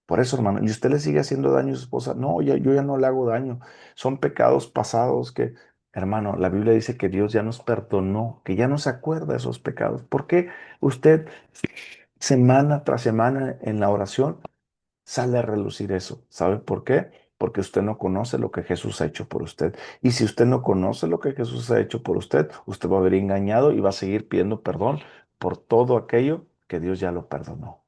S1: Por eso, hermano, ¿y usted le sigue haciendo daño a su esposa? No, yo ya no le hago daño. Son pecados pasados que, hermano, la Biblia dice que Dios ya nos perdonó, que ya no se acuerda de esos pecados. ¿Por qué usted semana tras semana en la oración sale a relucir eso? ¿Sabe por qué? Porque usted no conoce lo que Jesús ha hecho por usted. Y si usted no conoce lo que Jesús ha hecho por usted va a haber engañado y va a seguir pidiendo perdón por todo aquello que Dios ya lo perdonó.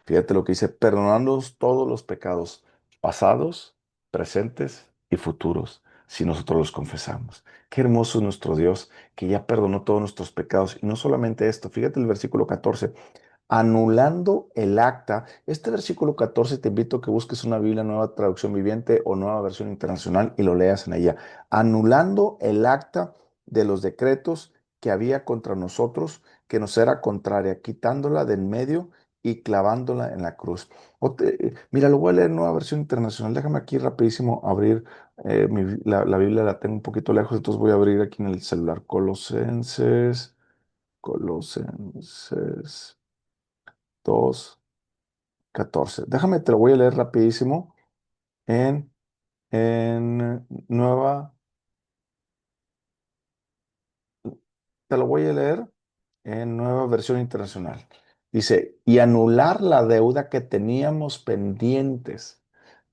S1: Fíjate lo que dice, perdonándonos todos los pecados pasados, presentes y futuros, si nosotros los confesamos. Qué hermoso es nuestro Dios, que ya perdonó todos nuestros pecados. Y no solamente esto, fíjate el versículo 14, anulando el acta. Este versículo 14 te invito a que busques una Biblia, nueva traducción viviente o nueva versión internacional y lo leas en ella. Anulando el acta de los decretos que había contra nosotros, que nos era contraria, quitándola de en medio y clavándola en la cruz. Mira, lo voy a leer en nueva versión internacional. Déjame aquí rapidísimo abrir la Biblia, la tengo un poquito lejos, entonces voy a abrir aquí en el celular. Colosenses 2:14. Déjame, te lo voy a leer rapidísimo en, en nueva, te lo voy a leer en nueva versión internacional. Dice, y anular la deuda que teníamos pendientes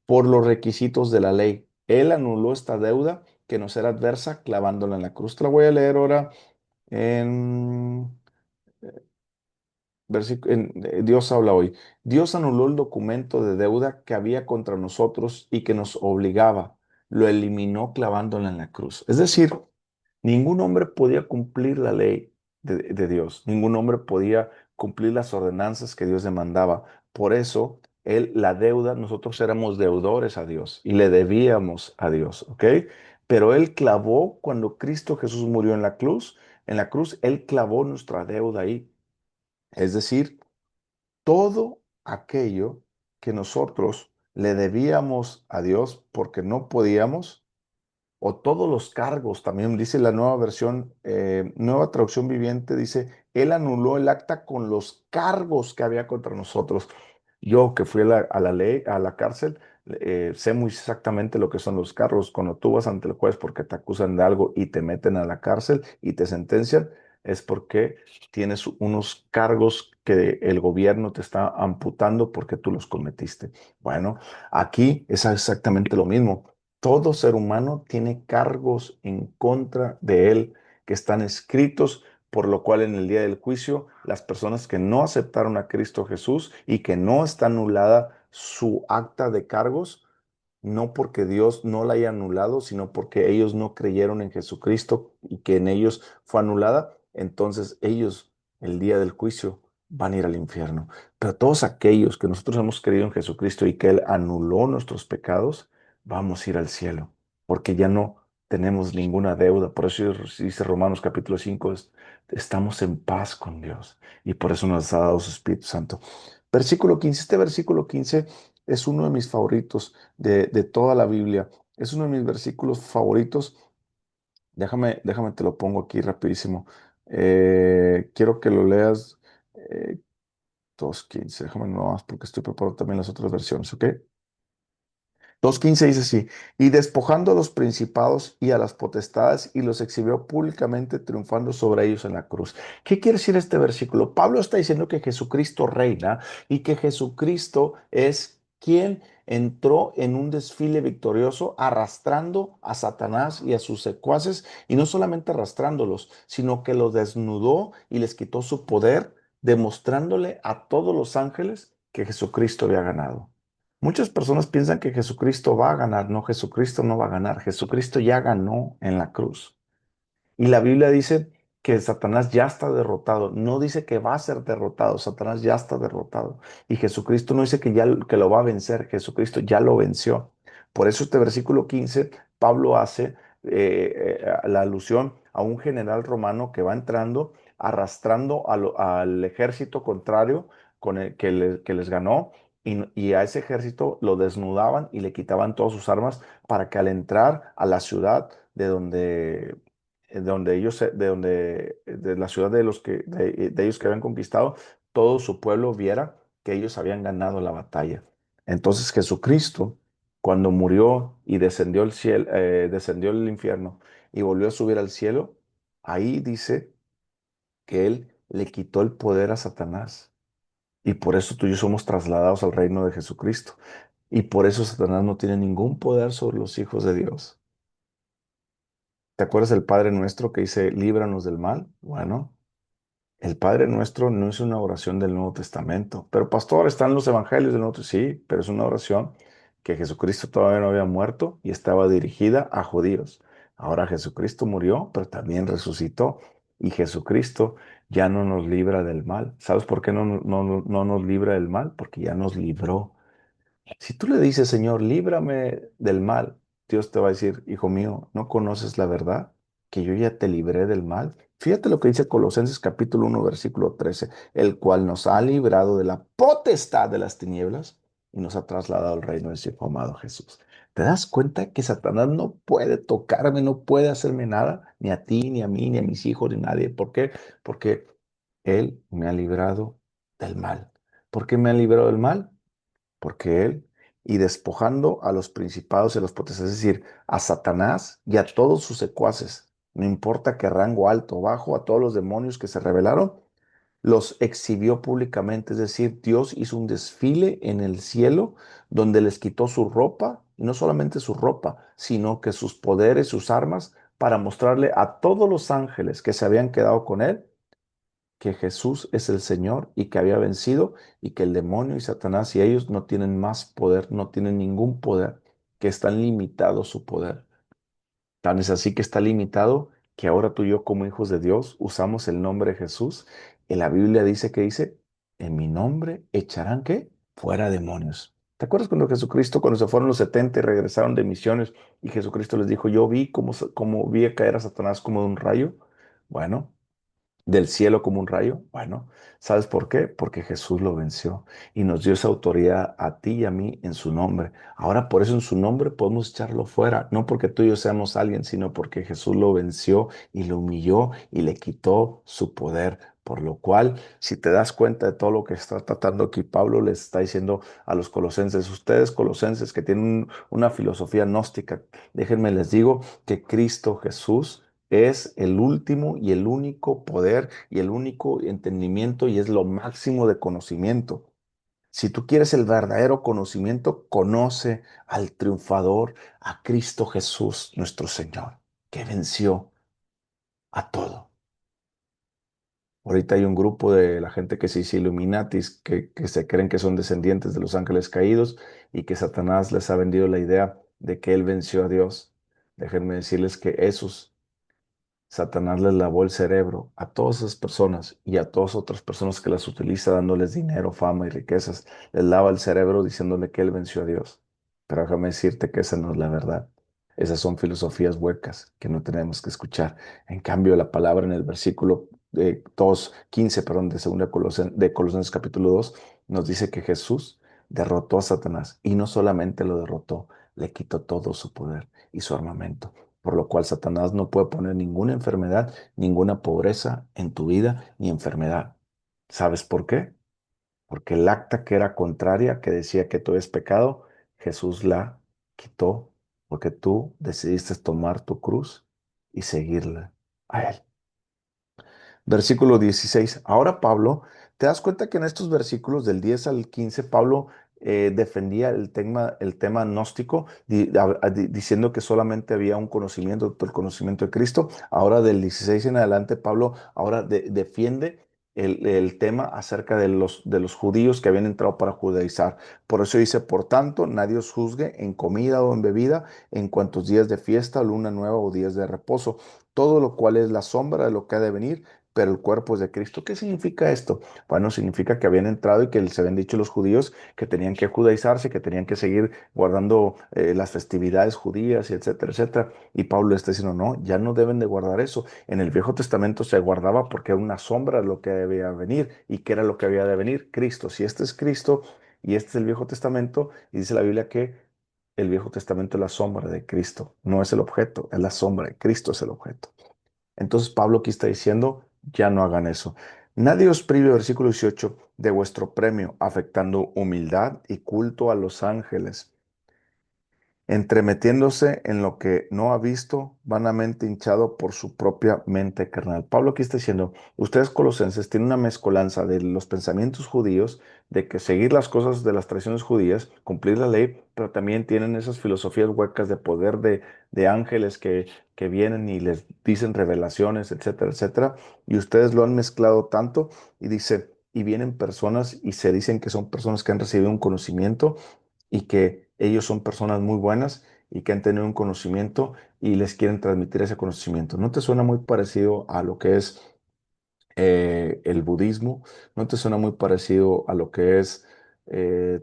S1: por los requisitos de la ley. Él anuló esta deuda que nos era adversa clavándola en la cruz. Te la voy a leer ahora en Dios habla hoy. Dios anuló el documento de deuda que había contra nosotros y que nos obligaba. Lo eliminó clavándola en la cruz. Es decir, ningún hombre podía cumplir la ley de Dios. Ningún hombre podía cumplir las ordenanzas que Dios demandaba. Por eso, la deuda, nosotros éramos deudores a Dios y le debíamos a Dios, ¿ok? Pero Él clavó, cuando Cristo Jesús murió en la cruz, Él clavó nuestra deuda ahí. Es decir, todo aquello que nosotros le debíamos a Dios porque no podíamos, o todos los cargos, también dice la nueva versión, nueva traducción viviente, dice, Él anuló el acta con los cargos que había contra nosotros. Yo que fui a la ley, a la cárcel, sé muy exactamente lo que son los cargos. Cuando tú vas ante el juez porque te acusan de algo y te meten a la cárcel y te sentencian, es porque tienes unos cargos que el gobierno te está amputando porque tú los cometiste. Bueno, aquí es exactamente lo mismo. Todo ser humano tiene cargos en contra de él que están escritos, por lo cual en el día del juicio, las personas que no aceptaron a Cristo Jesús y que no está anulada su acta de cargos, no porque Dios no la haya anulado, sino porque ellos no creyeron en Jesucristo y que en ellos fue anulada, entonces ellos el día del juicio van a ir al infierno. Pero todos aquellos que nosotros hemos creído en Jesucristo y que Él anuló nuestros pecados, vamos a ir al cielo, porque ya no tenemos ninguna deuda. Por eso dice Romanos capítulo 5, estamos en paz con Dios y por eso nos ha dado su Espíritu Santo. Versículo 15, este versículo 15 es uno de mis favoritos de toda la Biblia. Es uno de mis versículos favoritos. Déjame, te lo pongo aquí rapidísimo. Quiero que lo leas. 2:15, déjame nomás porque estoy preparando también las otras versiones, ¿ok? 2:15 dice así, y despojando a los principados y a las potestades y los exhibió públicamente triunfando sobre ellos en la cruz. ¿Qué quiere decir este versículo? Pablo está diciendo que Jesucristo reina y que Jesucristo es quien entró en un desfile victorioso arrastrando a Satanás y a sus secuaces y no solamente arrastrándolos, sino que los desnudó y les quitó su poder, demostrándole a todos los ángeles que Jesucristo había ganado. Muchas personas piensan que Jesucristo va a ganar. No, Jesucristo no va a ganar. Jesucristo ya ganó en la cruz. Y la Biblia dice que Satanás ya está derrotado. No dice que va a ser derrotado. Satanás ya está derrotado. Y Jesucristo no dice que lo va a vencer. Jesucristo ya lo venció. Por eso este versículo 15, Pablo hace la alusión a un general romano que va entrando, arrastrando al ejército contrario con el que les ganó. Y a ese ejército lo desnudaban y le quitaban todas sus armas para que al entrar a la ciudad de la ciudad de ellos que habían conquistado, todo su pueblo viera que ellos habían ganado la batalla. Entonces Jesucristo, cuando murió y descendió el cielo, descendió el infierno y volvió a subir al cielo, ahí dice que él le quitó el poder a Satanás. Y por eso tú y yo somos trasladados al reino de Jesucristo. Y por eso Satanás no tiene ningún poder sobre los hijos de Dios. ¿Te acuerdas del Padre Nuestro que dice, líbranos del mal? Bueno, el Padre Nuestro no es una oración del Nuevo Testamento, pero pastor, están los evangelios del Nuevo Testamento, sí, pero es una oración que Jesucristo todavía no había muerto y estaba dirigida a judíos. Ahora Jesucristo murió, pero también resucitó y Jesucristo ya no nos libra del mal. ¿Sabes por qué no nos libra del mal? Porque ya nos libró. Si tú le dices, Señor, líbrame del mal, Dios te va a decir, hijo mío, ¿no conoces la verdad? Que yo ya te libré del mal. Fíjate lo que dice Colosenses capítulo 1 versículo 13, el cual nos ha librado de la potestad de las tinieblas y nos ha trasladado al reino de su Hijo amado Jesús. ¿Te das cuenta que Satanás no puede tocarme, no puede hacerme nada, ni a ti, ni a mí, ni a mis hijos, ni a nadie? ¿Por qué? Porque Él me ha librado del mal. ¿Por qué me ha librado del mal? Porque él, y despojando a los principados y a los potestades, es decir, a Satanás y a todos sus secuaces, no importa qué rango alto o bajo, a todos los demonios que se rebelaron, los exhibió públicamente, es decir, Dios hizo un desfile en el cielo donde les quitó su ropa, y no solamente su ropa, sino que sus poderes, sus armas, para mostrarle a todos los ángeles que se habían quedado con él que Jesús es el Señor y que había vencido y que el demonio y Satanás y ellos no tienen más poder, no tienen ningún poder, que están limitados su poder. Tan es así que está limitado que ahora tú y yo como hijos de Dios usamos el nombre de Jesús y la Biblia dice que dice, en mi nombre echarán ¿qué? Fuera demonios. ¿Te acuerdas cuando Jesucristo, cuando se fueron los 70 y regresaron de misiones y Jesucristo les dijo, yo vi cómo vi caer a Satanás como de un rayo? Bueno, del cielo como un rayo? Bueno, ¿sabes por qué? Porque Jesús lo venció y nos dio esa autoridad a ti y a mí en su nombre. Ahora por eso en su nombre podemos echarlo fuera, no porque tú y yo seamos alguien, sino porque Jesús lo venció y lo humilló y le quitó su poder. Por lo cual, si te das cuenta de todo lo que está tratando aquí, Pablo les está diciendo a los colosenses, ustedes colosenses que tienen una filosofía gnóstica, déjenme les digo que Cristo Jesús es el último y el único poder y el único entendimiento y es lo máximo de conocimiento. Si tú quieres el verdadero conocimiento, conoce al triunfador, a Cristo Jesús, nuestro Señor, que venció a todo. Ahorita hay un grupo de la gente que se dice Illuminatis, que se creen que son descendientes de los ángeles caídos y que Satanás les ha vendido la idea de que él venció a Dios. Déjenme decirles que esos Satanás les lavó el cerebro a todas esas personas y a todas otras personas que las utiliza dándoles dinero, fama y riquezas. Les lava el cerebro diciéndole que él venció a Dios. Pero déjame decirte que esa no es la verdad. Esas son filosofías huecas que no tenemos que escuchar. En cambio, la palabra en el versículo 15, perdón, de de Colosenses capítulo 2, nos dice que Jesús derrotó a Satanás y no solamente lo derrotó, le quitó todo su poder y su armamento, por lo cual Satanás no puede poner ninguna enfermedad, ninguna pobreza en tu vida ni enfermedad. ¿Sabes por qué? Porque el acta que era contraria, que decía que todo es pecado, Jesús la quitó porque tú decidiste tomar tu cruz y seguirla a él. Versículo 16. Ahora Pablo, te das cuenta que en estos versículos del 10 al 15, Pablo defendía el tema gnóstico, diciendo que solamente había un conocimiento, el conocimiento de Cristo. Ahora del 16 en adelante, Pablo ahora defiende el tema acerca de los judíos que habían entrado para judaizar. Por eso dice, por tanto, nadie os juzgue en comida o en bebida, en cuantos días de fiesta, luna nueva o días de reposo, todo lo cual es la sombra de lo que ha de venir, pero el cuerpo es de Cristo. ¿Qué significa esto? Bueno, significa que habían entrado y que se habían dicho los judíos que tenían que judaizarse, que tenían que seguir guardando las festividades judías, y etcétera, etcétera. Y Pablo le está diciendo, no, ya no deben de guardar eso. En el Viejo Testamento se guardaba porque era una sombra de lo que debía venir. ¿Y qué era lo que había de venir? Cristo. Si este es Cristo y este es el Viejo Testamento, y dice la Biblia que el Viejo Testamento es la sombra de Cristo, no es el objeto, es la sombra, Cristo es el objeto. Entonces Pablo aquí está diciendo, ya no hagan eso. Nadie os prive, versículo 18, de vuestro premio, afectando humildad y culto a los ángeles, entremetiéndose en lo que no ha visto, vanamente hinchado por su propia mente carnal. Pablo aquí está diciendo, ustedes colosenses tienen una mezcolanza de los pensamientos judíos, de que seguir las cosas de las tradiciones judías, cumplir la ley, pero también tienen esas filosofías huecas de poder de ángeles que vienen y les dicen revelaciones, etcétera, etcétera. Y ustedes lo han mezclado tanto y dice, y vienen personas y se dicen que son personas que han recibido un conocimiento y que ellos son personas muy buenas y que han tenido un conocimiento y les quieren transmitir ese conocimiento. ¿No te suena muy parecido a lo que es el budismo? ¿No te suena muy parecido a lo que es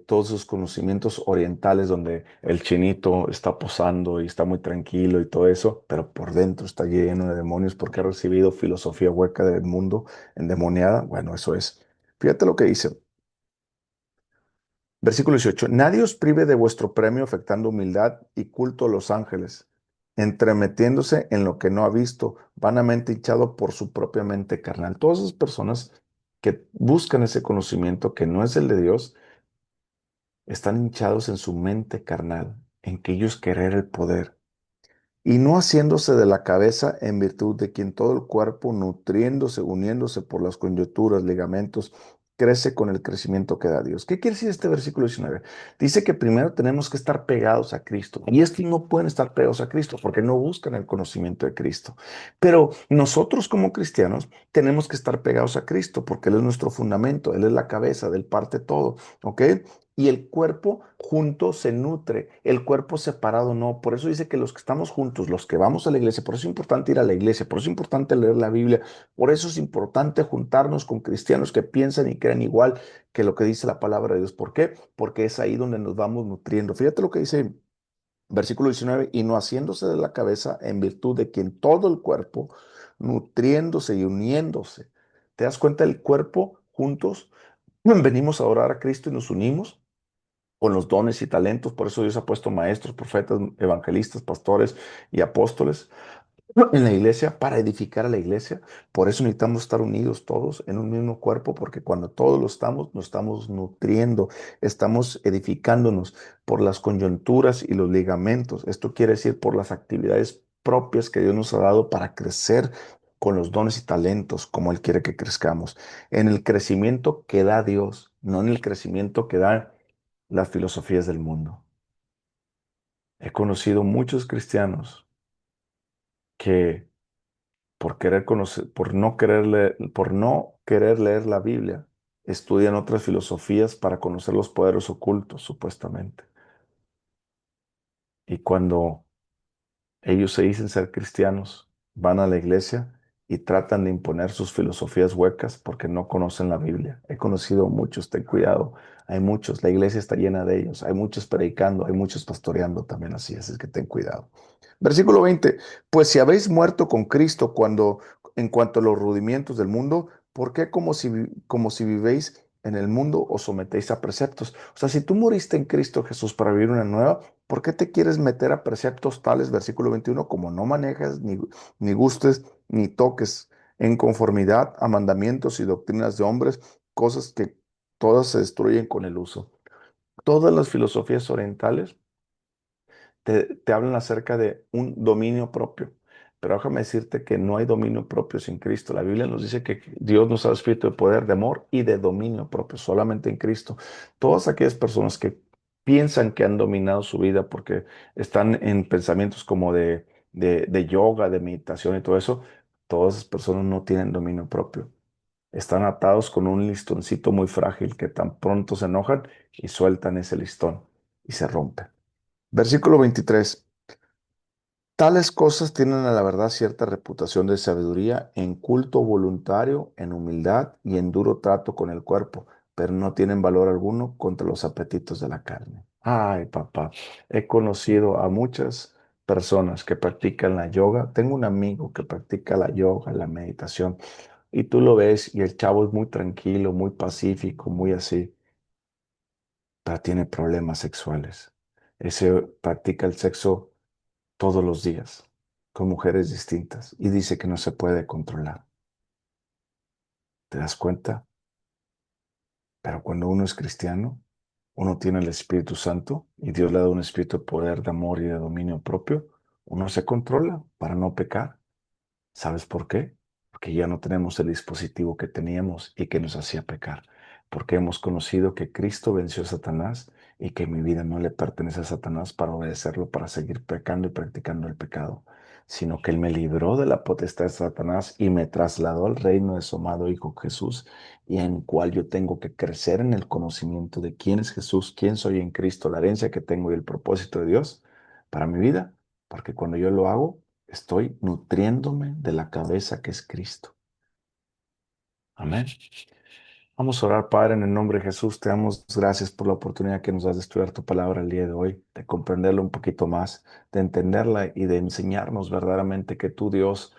S1: todos esos conocimientos orientales donde el chinito está posando y está muy tranquilo y todo eso, pero por dentro está lleno de demonios porque ha recibido filosofía hueca del mundo endemoniada? Bueno, eso es. Fíjate lo que dice. Versículo 18. Nadie os prive de vuestro premio afectando humildad y culto a los ángeles, entremetiéndose en lo que no ha visto, vanamente hinchado por su propia mente carnal. Todas esas personas que buscan ese conocimiento que no es el de Dios, están hinchados en su mente carnal, en que ellos querer el poder y no haciéndose de la cabeza en virtud de quien todo el cuerpo, nutriéndose, uniéndose por las coyunturas, ligamentos, crece con el crecimiento que da Dios. ¿Qué quiere decir este versículo 19? Dice que primero tenemos que estar pegados a Cristo. Y es que no pueden estar pegados a Cristo porque no buscan el conocimiento de Cristo. Pero nosotros como cristianos tenemos que estar pegados a Cristo porque Él es nuestro fundamento, Él es la cabeza, Él parte todo, ¿ok? Y el cuerpo junto se nutre, el cuerpo separado no. Por eso dice que los que estamos juntos, los que vamos a la iglesia, por eso es importante ir a la iglesia, por eso es importante leer la Biblia, por eso es importante juntarnos con cristianos que piensan y creen igual que lo que dice la palabra de Dios. ¿Por qué? Porque es ahí donde nos vamos nutriendo. Fíjate lo que dice versículo 19, y no haciéndose de la cabeza en virtud de quien todo el cuerpo, nutriéndose y uniéndose. ¿Te das cuenta? El cuerpo juntos, venimos a adorar a Cristo y nos unimos con los dones y talentos. Por eso Dios ha puesto maestros, profetas, evangelistas, pastores y apóstoles en la iglesia para edificar a la iglesia. Por eso necesitamos estar unidos todos en un mismo cuerpo, porque cuando todos lo estamos, nos estamos nutriendo, estamos edificándonos por las coyunturas y los ligamentos. Esto quiere decir por las actividades propias que Dios nos ha dado para crecer con los dones y talentos como Él quiere que crezcamos. En el crecimiento que da Dios, no en el crecimiento que da las filosofías del mundo. He conocido muchos cristianos que por querer conocer, por no querer leer la Biblia, estudian otras filosofías para conocer los poderes ocultos, supuestamente. Y cuando ellos se dicen ser cristianos, van a la iglesia y tratan de imponer sus filosofías huecas porque no conocen la Biblia. He conocido muchos, ten cuidado. Hay muchos, la iglesia está llena de ellos. Hay muchos predicando, hay muchos pastoreando también así, así es que ten cuidado. Versículo 20. Pues si habéis muerto con Cristo en cuanto a los rudimientos del mundo, ¿por qué como si vivéis en el mundo os sometéis a preceptos? O sea, si tú moriste en Cristo Jesús para vivir una nueva, ¿por qué te quieres meter a preceptos tales, versículo 21, como no manejas, ni gustes, ni toques, en conformidad a mandamientos y doctrinas de hombres, cosas que todas se destruyen con el uso? Todas las filosofías orientales te hablan acerca de un dominio propio. Pero déjame decirte que no hay dominio propio sin Cristo. La Biblia nos dice que Dios nos ha escrito de poder, de amor y de dominio propio, solamente en Cristo. Todas aquellas personas que piensan que han dominado su vida porque están en pensamientos como de yoga, de meditación y todo eso, todas esas personas no tienen dominio propio. Están atados con un listoncito muy frágil que tan pronto se enojan y sueltan ese listón y se rompe. Versículo 23. Tales cosas tienen a la verdad cierta reputación de sabiduría en culto voluntario, en humildad y en duro trato con el cuerpo, pero no tienen valor alguno contra los apetitos de la carne. Ay, papá, he conocido a muchas personas que practican la yoga. Tengo un amigo que practica la yoga, la meditación, y tú lo ves y el chavo es muy tranquilo, muy pacífico, muy así, pero tiene problemas sexuales. Ese practica el sexo todos los días con mujeres distintas y dice que no se puede controlar. ¿Te das cuenta? Pero cuando uno es cristiano, uno tiene el Espíritu Santo y Dios le da un espíritu de poder, de amor y de dominio propio, uno se controla para no pecar. ¿Sabes por qué? Porque ya no tenemos el dispositivo que teníamos y que nos hacía pecar. Porque hemos conocido que Cristo venció a Satanás y que mi vida no le pertenece a Satanás para obedecerlo, para seguir pecando y practicando el pecado, sino que Él me libró de la potestad de Satanás y me trasladó al reino de su amado Hijo Jesús, y en cual yo tengo que crecer en el conocimiento de quién es Jesús, quién soy en Cristo, la herencia que tengo y el propósito de Dios para mi vida. Porque cuando yo lo hago, estoy nutriéndome de la cabeza que es Cristo. Amén. Vamos a orar, Padre, en el nombre de Jesús. Te damos gracias por la oportunidad que nos das de estudiar tu palabra el día de hoy, de comprenderla un poquito más, de entenderla y de enseñarnos verdaderamente que tú, Dios,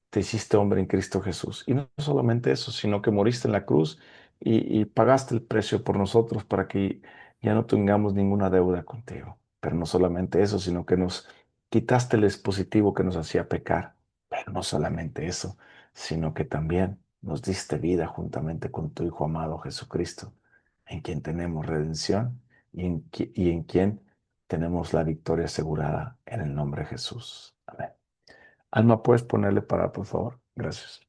S1: te hiciste hombre en Cristo Jesús. Y no solamente eso, sino que moriste en la cruz y pagaste el precio por nosotros para que ya no tengamos ninguna deuda contigo. Pero no solamente eso, sino que nos quitaste el dispositivo que nos hacía pecar. Pero no solamente eso, sino que también nos diste vida juntamente con tu Hijo amado Jesucristo, en quien tenemos redención y en quien tenemos la victoria asegurada en el nombre de Jesús. Amén. Alma, ¿puedes ponerle para, por favor? Gracias.